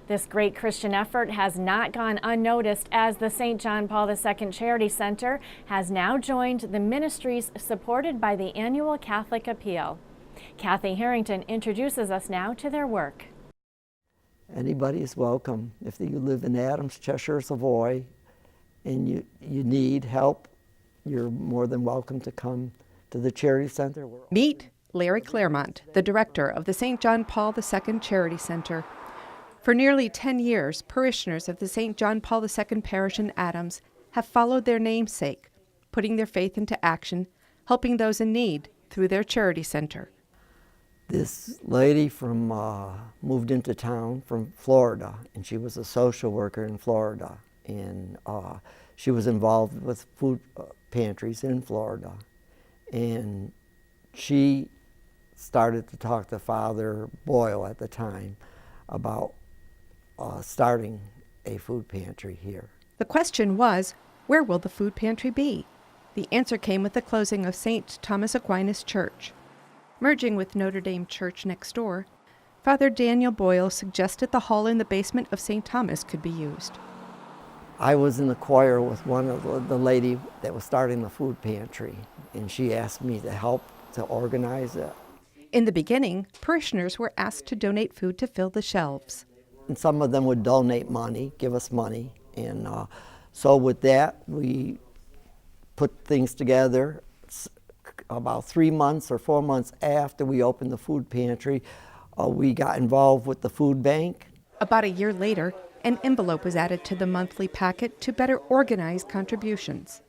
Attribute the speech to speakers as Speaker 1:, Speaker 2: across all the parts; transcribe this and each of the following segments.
Speaker 1: This great Christian effort has not gone unnoticed as the St. John Paul II Charity Center has now joined the ministries supported by the annual Catholic Appeal. Kathy Harrington introduces us now to their work.
Speaker 2: Anybody is welcome. If you live in Adams, Cheshire, Savoy, and you need help, you're more than welcome to come to the Charity Center.
Speaker 3: Meet Larry Claremont, the director of the St. John Paul II Charity Center. For nearly 10 years, parishioners of the St. John Paul II Parish in Adams have followed their namesake, putting their faith into action, helping those in need through their charity center.
Speaker 2: This lady moved into town from Florida, and she was a social worker in Florida, and she was involved with food pantries in Florida, and she started to talk to Father Boyle at the time about starting a food pantry here.
Speaker 3: The question was, where will the food pantry be? The answer came with the closing of St. Thomas Aquinas Church. Merging with Notre Dame Church next door, Father Daniel Boyle suggested the hall in the basement of St. Thomas could be used.
Speaker 2: I was in the choir with one of the lady that was starting the food pantry, and she asked me to help to organize it.
Speaker 3: In the beginning, parishioners were asked to donate food to fill the shelves.
Speaker 2: And some of them would donate money, give us money, and so with that, we put things together. About 3 months or 4 months after we opened the food pantry, we got involved with the food bank.
Speaker 3: About a year later, an envelope was added to the monthly packet to better organize contributions.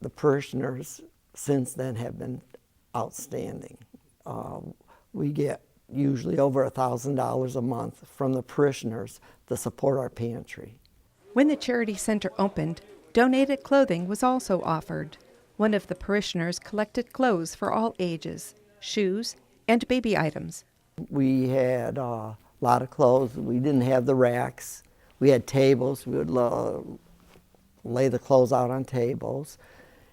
Speaker 2: The parishioners since then have been outstanding. We get usually over $1,000 a month from the parishioners to support our pantry.
Speaker 3: When the charity center opened, donated clothing was also offered. One of the parishioners collected clothes for all ages, shoes, and baby items.
Speaker 2: We had a lot of clothes. We didn't have the racks. We had tables. We would lay the clothes out on tables.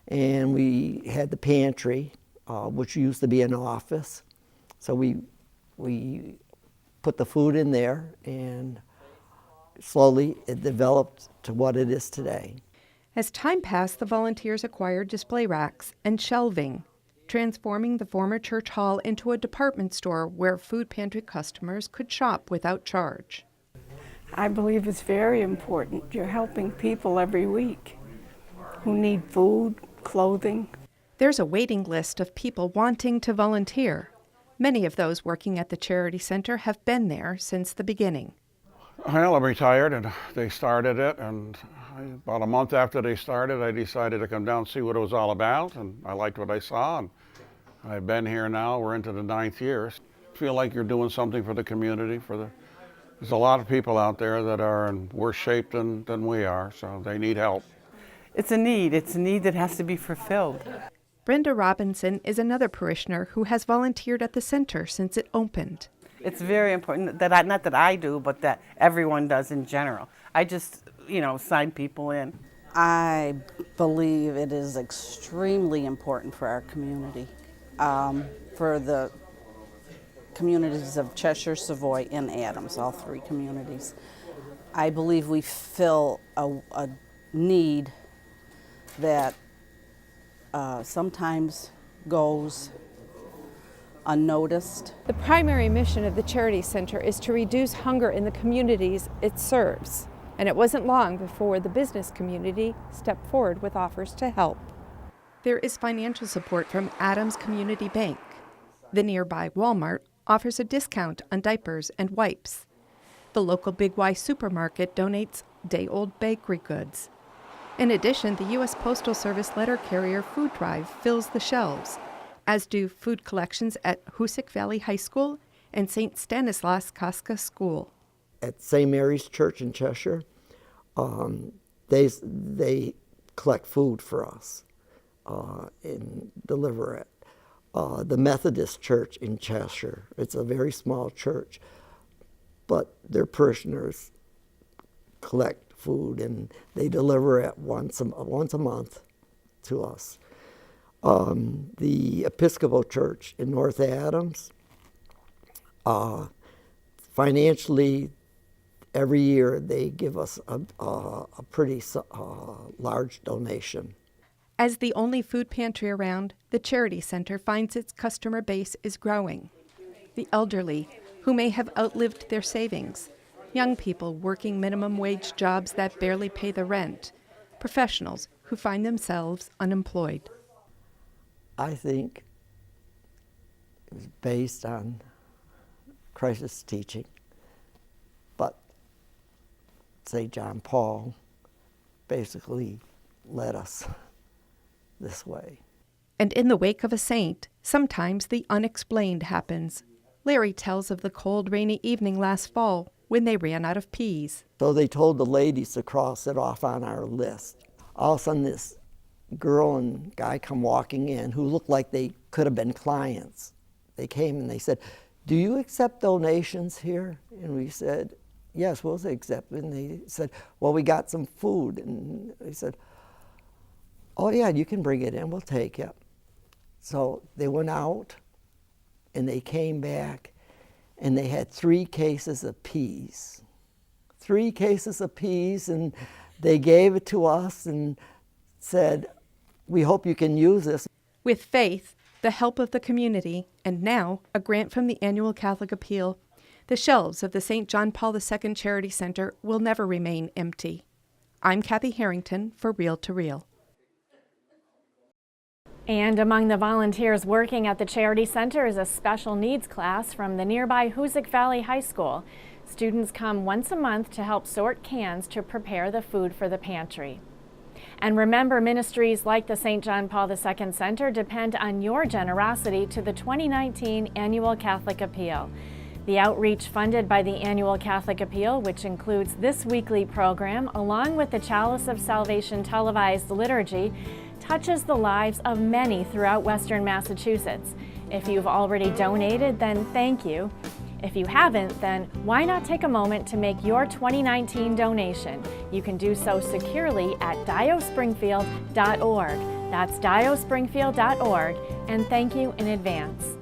Speaker 2: And we had the pantry, which used to be an office. So we put the food in there, and slowly it developed to what it is today.
Speaker 3: As time passed, the volunteers acquired display racks and shelving, transforming the former church hall into a department store where food pantry customers could shop without charge.
Speaker 4: I believe it's very important. You're helping people every week who need food, clothing.
Speaker 3: There's a waiting list of people wanting to volunteer. Many of those working at the charity center have been there since the beginning.
Speaker 5: Well, I'm retired, and they started it, and about a month after they started, I decided to come down and see what it was all about, and I liked what I saw, and I've been here now. We're into the 9th year. I feel like you're doing something for the community. There's a lot of people out there that are in worse shape than we are, so they need help.
Speaker 4: It's a need. It's a need that has to be fulfilled.
Speaker 3: Brenda Robinson is another parishioner who has volunteered at the center since it opened.
Speaker 6: It's very important that not that I do, but that everyone does in general. I just, sign people in.
Speaker 7: I believe it is extremely important for our community, for the communities of Cheshire, Savoy, and Adams, all 3 communities. I believe we fill a need that sometimes goes unnoticed.
Speaker 3: The primary mission of the Charity Center is to reduce hunger in the communities it serves. And it wasn't long before the business community stepped forward with offers to help. There is financial support from Adams Community Bank. The nearby Walmart offers a discount on diapers and wipes. The local Big Y supermarket donates day-old bakery goods. In addition, the U.S. Postal Service letter carrier food drive fills the shelves, as do food collections at Hoosick Valley High School and St. Stanislaus Kostka School.
Speaker 2: At St. Mary's Church in Cheshire, they collect food for us and deliver it. The Methodist Church in Cheshire, it's a very small church, but their parishioners collect food and they deliver it once a month to us. The Episcopal Church in North Adams, financially every year they give us a pretty large donation.
Speaker 3: As the only food pantry around, the Charity Center finds its customer base is growing. The elderly, who may have outlived their savings, young people working minimum wage jobs that barely pay the rent, professionals who find themselves unemployed.
Speaker 2: I think it was based on Christ's teaching, but St. John Paul basically led us this way.
Speaker 3: And in the wake of a saint, sometimes the unexplained happens. Larry tells of the cold, rainy evening last fall when they ran out of peas.
Speaker 2: So they told the ladies to cross it off on our list. All of a sudden this girl and guy come walking in who looked like they could have been clients. They came and they said, "Do you accept donations here?" And we said, "Yes, we'll accept." And they said, "Well, we got some food." And they said, "Oh yeah, you can bring it in, we'll take it." So they went out and they came back and they had 3 cases of peas. 3 cases of peas, and they gave it to us and said, "We hope you can use this."
Speaker 3: With faith, the help of the community, and now a grant from the annual Catholic Appeal, the shelves of the St. John Paul II Charity Center will never remain empty. I'm Kathy Harrington for Reel to Reel.
Speaker 1: And among the volunteers working at the Charity Center is a special needs class from the nearby Hoosick Valley High School. Students come once a month to help sort cans to prepare the food for the pantry. And remember, ministries like the St. John Paul II Center depend on your generosity to the 2019 Annual Catholic Appeal. The outreach funded by the Annual Catholic Appeal, which includes this weekly program, along with the Chalice of Salvation televised liturgy, touches the lives of many throughout Western Massachusetts. If you've already donated, then thank you. If you haven't, then why not take a moment to make your 2019 donation? You can do so securely at diospringfield.org. That's diospringfield.org, and thank you in advance.